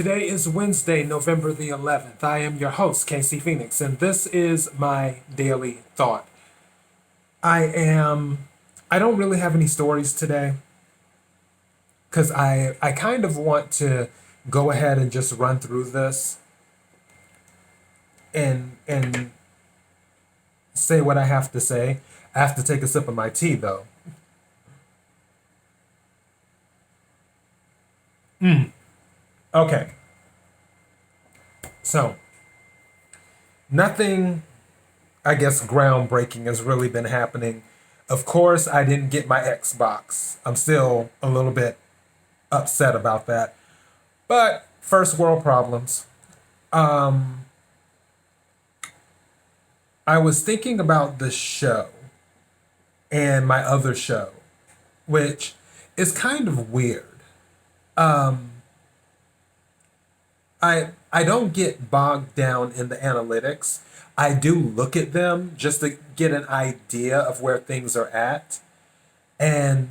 Today is Wednesday, November the 11th. I am your host, Casey Phoenix, and this is my daily thought. I don't really have any stories today because I kind of want to go ahead and just run through this and say what I have to say. I have to take a sip of my tea though. Okay. So, nothing, I guess, groundbreaking has really been happening. Of course, I didn't get my Xbox. I'm still a little bit upset about that. But first world problems. Um, I was thinking about the show and my other show, which is kind of weird. Um, I don't get bogged down in the analytics. I do look at them just to get an idea of where things are at. And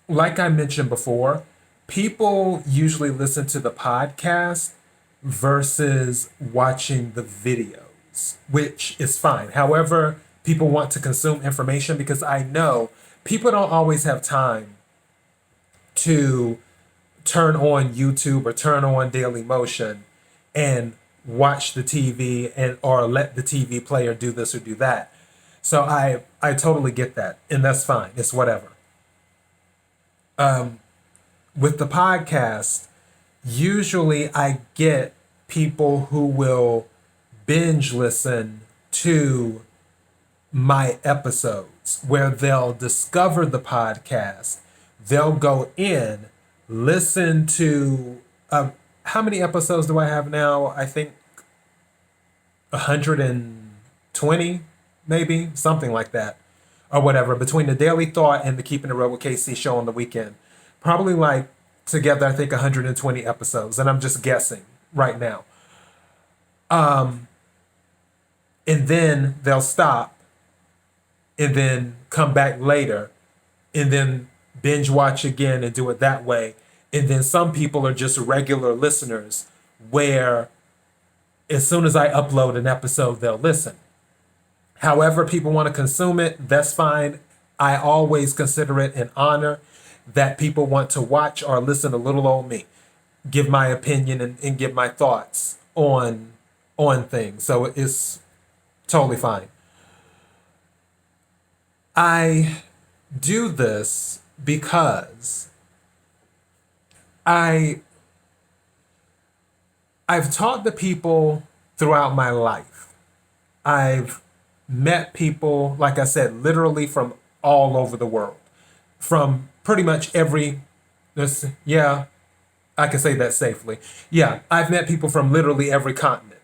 like I mentioned before, people usually listen to the podcast versus watching the videos, which is fine. However, people want to consume information because I know people don't always have time to turn on YouTube or turn on Daily Motion and watch the TV and or let the TV player do this or do that. So I totally get that, and that's fine. It's whatever. Um, with the podcast, usually I get people who will binge listen to my episodes where they'll discover the podcast. They'll go in, listen to how many episodes do I have now? I think 120, maybe something like that, or whatever, between the Daily Thought and the Keeping It Real with KC show on the weekend. Probably like together, I think 120 episodes, and I'm just guessing right now. Um, and then they'll stop and then come back later and then binge watch again and do it that way. And then some people are just regular listeners where as soon as I upload an episode, they'll listen. However, people want to consume it, that's fine. I always consider it an honor that people want to watch or listen to little old me, give my opinion and give my thoughts on things. So it's totally fine. I do this because I I've talked to people throughout my life. I've met people, like I said, literally from all over the world, from pretty much every. Yeah, I can say that safely. Yeah, I've met people from literally every continent.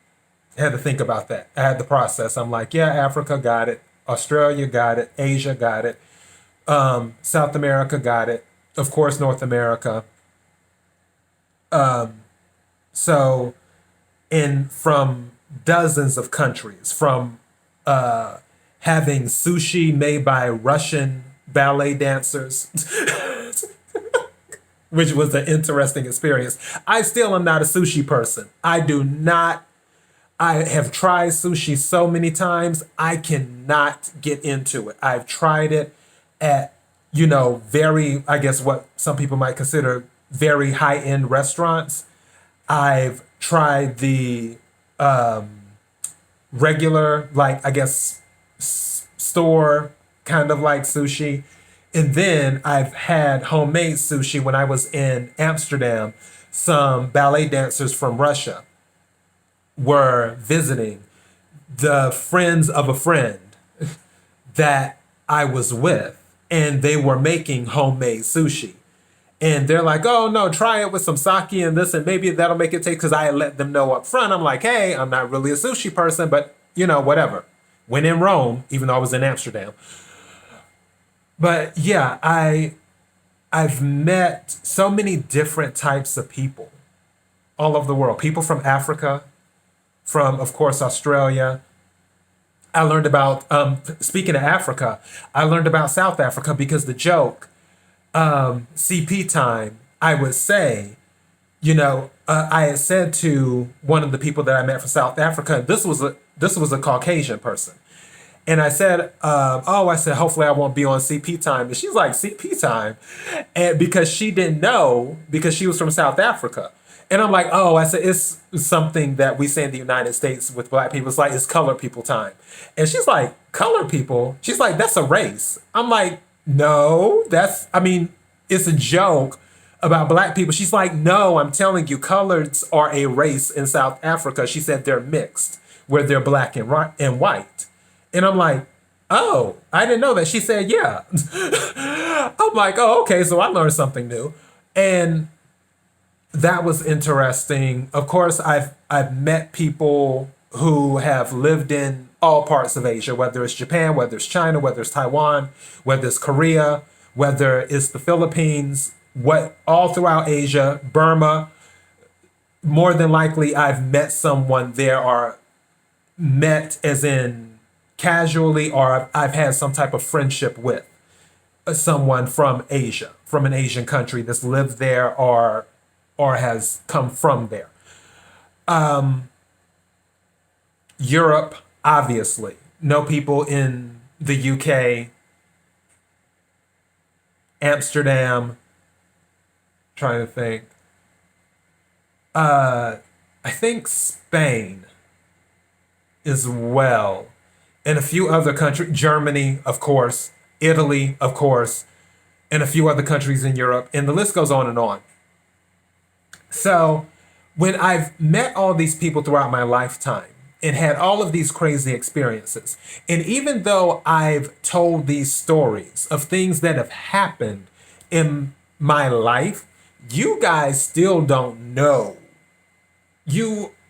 I had to think about that. I had to process. I'm like, yeah, Africa got it, Australia got it, Asia got it, South America got it, of course, North America. Um, so, in from dozens of countries, from uh, having sushi made by Russian ballet dancers, which was an interesting experience. I still am not a sushi person. I do not. I have tried sushi so many times. I cannot get into it. I've tried it at, very, I guess what some people might consider very high end restaurants. I've tried the regular, like, I guess, store kind of like sushi. And then I've had homemade sushi when I was in Amsterdam. Some ballet dancers from Russia were visiting the friends of a friend that I was with, and they were making homemade sushi. And they're like, oh no, try it with some sake and this, and maybe that'll make it taste. Because I had let them know up front. I'm like, hey, I'm not really a sushi person, but whatever. When in Rome, even though I was in Amsterdam. But yeah, I've met so many different types of people all over the world. People from Africa, from of course Australia. I learned about speaking of Africa, I learned about South Africa because the joke CP time, I would say, I had said to one of the people that I met from South Africa, this was a Caucasian person. And I said, I said, hopefully I won't be on CP time. And she's like, CP time? And because she didn't know, because she was from South Africa. And I'm like, oh, I said, it's something that we say in the United States with black people. It's like, it's colored people time. And she's like, colored people? She's like, that's a race. I'm like, no, it's a joke about black people. She's like, no, I'm telling you, coloreds are a race in South Africa. She said they're mixed, where they're black and white. And I'm like, oh, I didn't know that. She said, yeah. I'm like, oh, okay, so I learned something new. And that was interesting. Of course, I've met people who have lived in all parts of Asia, whether it's Japan, whether it's China, whether it's Taiwan, whether it's Korea, whether it's the Philippines, all throughout Asia, Burma. More than likely, I've met someone there, or met as in casually, or I've had some type of friendship with someone from Asia, from an Asian country that's lived there or has come from there. Europe, obviously. Know people in the UK, Amsterdam, trying to think. I think Spain as well. And a few other countries, Germany, of course, Italy, of course, and a few other countries in Europe. And the list goes on and on. So when I've met all these people throughout my lifetime and had all of these crazy experiences, and even though I've told these stories of things that have happened in my life, you guys still don't know.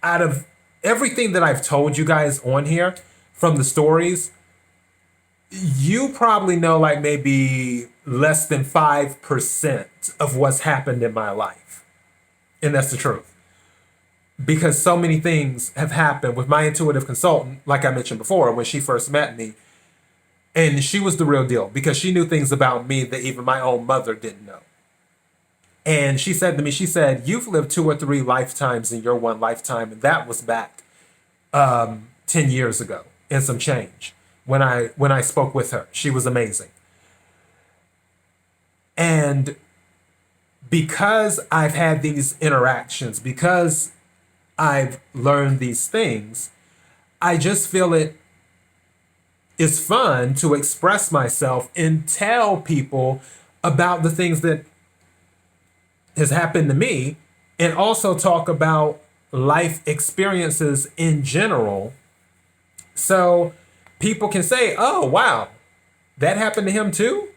Out of everything that I've told you guys on here from the stories, you probably know like maybe less than 5% of what's happened in my life. And that's the truth. Because so many things have happened with my intuitive consultant, like I mentioned before, when she first met me. And she was the real deal because she knew things about me that even my own mother didn't know. And she said to me, you've lived 2 or 3 lifetimes in your one lifetime. And that was back 10 years ago and some change when I spoke with her. She was amazing. And because I've had these interactions, because I've learned these things, I just feel it is fun to express myself and tell people about the things that has happened to me, and also talk about life experiences in general. So people can say, oh, wow, that happened to him too?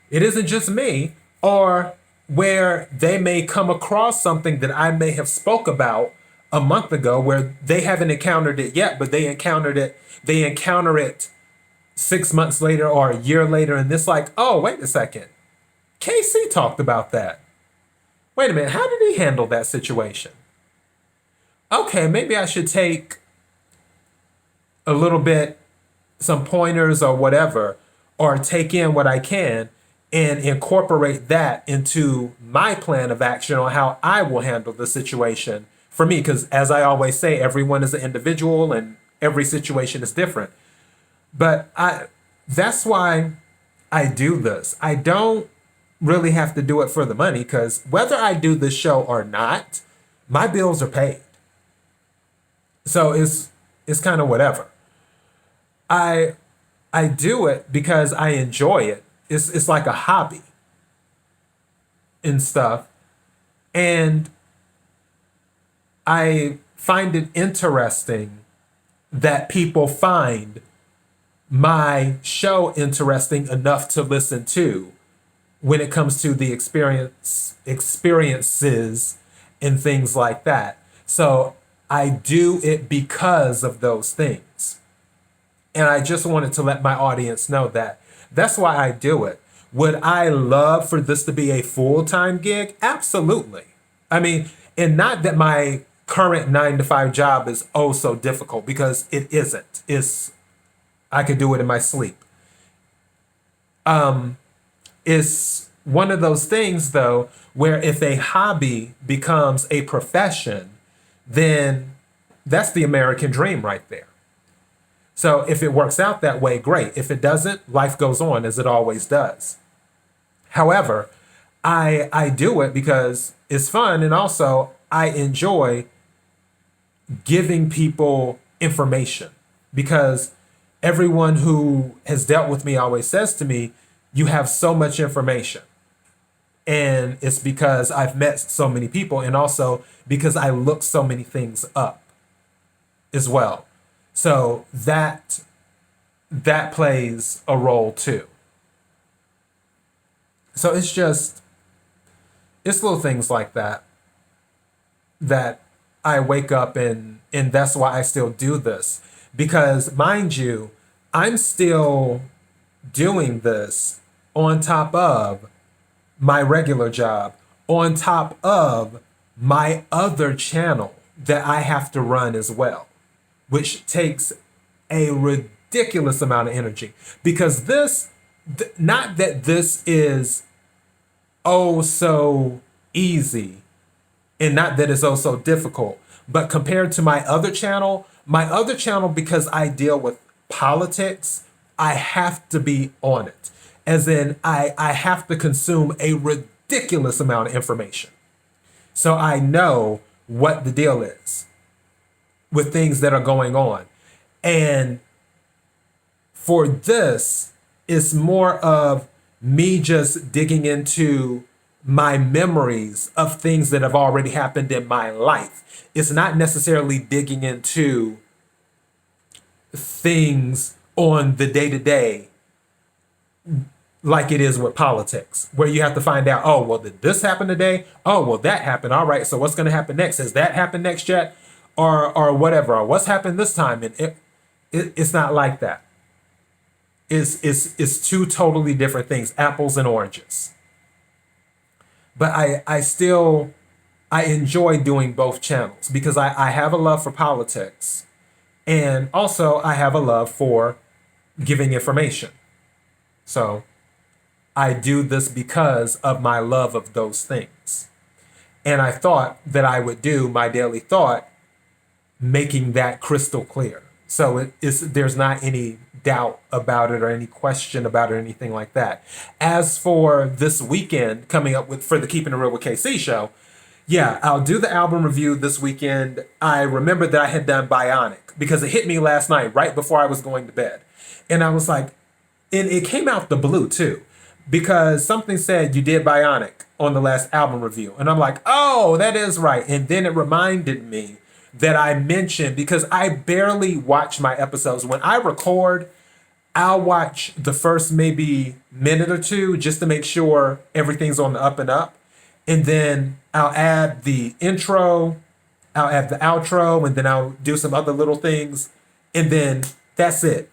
It isn't just me. Or where they may come across something that I may have spoke about a month ago where they haven't encountered it yet, but they encounter it 6 months later or a year later. And it's like, oh, wait a second. KC talked about that. Wait a minute. How did he handle that situation? Okay, maybe I should take a little bit, some pointers or whatever, or take in what I can and incorporate that into my plan of action on how I will handle the situation for me. Because as I always say, everyone is an individual and every situation is different. But that's why I do this. I don't really have to do it for the money, because whether I do this show or not, my bills are paid. So it's kind of whatever. I do it because I enjoy it. It's like a hobby and stuff. And I find it interesting that people find my show interesting enough to listen to when it comes to the experiences and things like that. So I do it because of those things. And I just wanted to let my audience know that that's why I do it. Would I love for this to be a full-time gig? Absolutely. I mean, and not that my current 9-to-5 job is oh so difficult, because it isn't. I could do it in my sleep. It's one of those things, though, where if a hobby becomes a profession, then that's the American dream right there. So if it works out that way, great. If it doesn't, life goes on as it always does. However, I do it because it's fun, and also I enjoy giving people information, because everyone who has dealt with me always says to me, you have so much information. And it's because I've met so many people, and also because I look so many things up as well. So that plays a role too. So it's little things like that I wake up and that's why I still do this. Because mind you, I'm still doing this on top of my regular job, on top of my other channel that I have to run as well, which takes a ridiculous amount of energy. Because not that this is oh so easy, and not that it's oh so difficult, but compared to my other channel, because I deal with politics, I have to be on it. As in, I have to consume a ridiculous amount of information. So I know what the deal is with things that are going on. And for this, it's more of me just digging into my memories of things that have already happened in my life. It's not necessarily digging into things on the day-to-day like it is with politics, where you have to find out, oh, well, did this happen today? Oh, well, that happened. All right, so what's going to happen next? Has that happened next yet? Or whatever, or what's happened this time? And it's not like that. It's two totally different things, apples and oranges. But I enjoy doing both channels because I have a love for politics, and also I have a love for giving information. So I do this because of my love of those things. And I thought that I would do my daily thought, making that crystal clear. So there's not any doubt about it or any question about it or anything like that. As for this weekend coming up for the Keeping It Real with KC show, yeah, I'll do the album review this weekend. I remember that I had done Bionic because it hit me last night right before I was going to bed. And I was like, and it came out the blue too, because something said you did Bionic on the last album review. And I'm like, oh, that is right. And then it reminded me that I mentioned, because I barely watch my episodes. When I record, I'll watch the first maybe minute or two just to make sure everything's on the up and up. And then I'll add the intro, I'll add the outro, and then I'll do some other little things. And then that's it.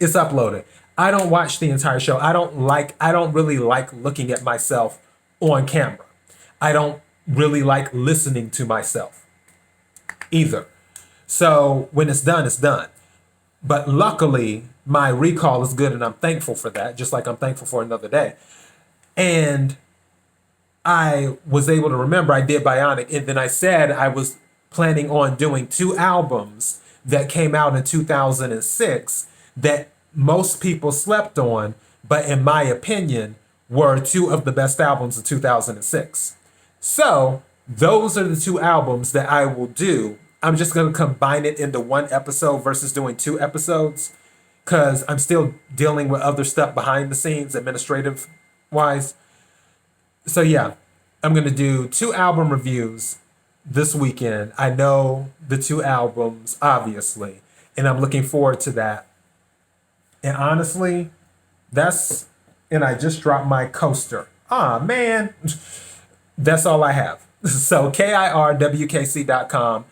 It's uploaded. I don't watch the entire show. I don't really like looking at myself on camera. I don't really like listening to myself either. So when it's done, it's done. But luckily, my recall is good, and I'm thankful for that, just like I'm thankful for another day. And I was able to remember I did Bionic, and then I said I was planning on doing 2 albums that came out in 2006 that most people slept on, but in my opinion, were 2 of the best albums of 2006. So those are the 2 albums that I will do. I'm just going to combine it into 1 episode versus doing 2 episodes, because I'm still dealing with other stuff behind the scenes, administrative wise. So yeah, I'm going to do 2 album reviews this weekend. I know the 2 albums, obviously, and I'm looking forward to that. And honestly, and I just dropped my coaster. Ah, man. That's all I have. So KIRWKC.com.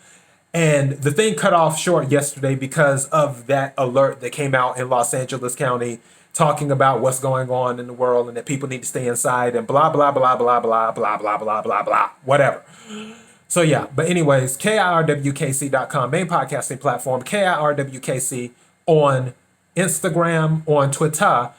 And the thing cut off short yesterday because of that alert that came out in Los Angeles County talking about what's going on in the world and that people need to stay inside and blah, blah, blah, blah, blah, blah, blah, blah, blah, blah, whatever. So yeah, but anyways, KIRWKC.com, main podcasting platform, KIRWKC on Instagram, on Twitter,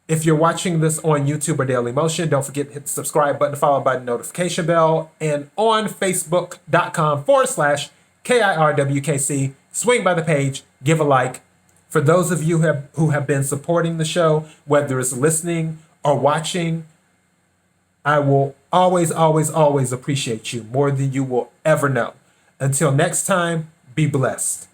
If you're watching this on YouTube or Daily Motion, don't forget to hit the subscribe button followed by the notification bell. And on Facebook.com/KIRWKC, swing by the page, give a like. For those of you who have been supporting the show, whether it's listening or watching, I will always, always, always appreciate you more than you will ever know. Until next time, be blessed.